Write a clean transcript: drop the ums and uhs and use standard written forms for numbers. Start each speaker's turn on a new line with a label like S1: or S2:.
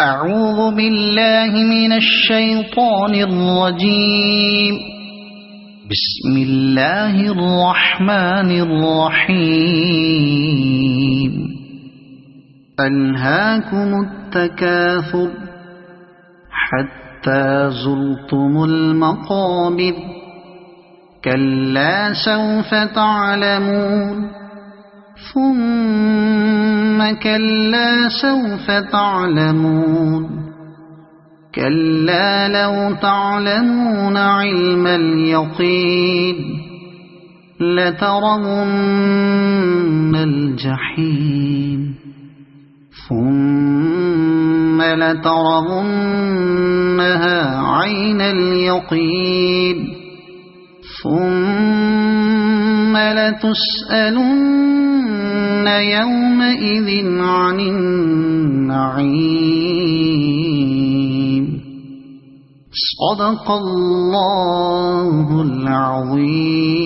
S1: أعوذ بالله من الشيطان الرجيم. بسم الله الرحمن الرحيم. ألهاكم التكاثر حتى زرتم المقابر كلا سوف تعلمون ثم كلا سوف تعلمون كلا لو تعلمون علم اليقين لترون الجحيم ثم لترونها عين اليقين ثم لتسألن يومئذ عن النعيم. صدق الله العظيم.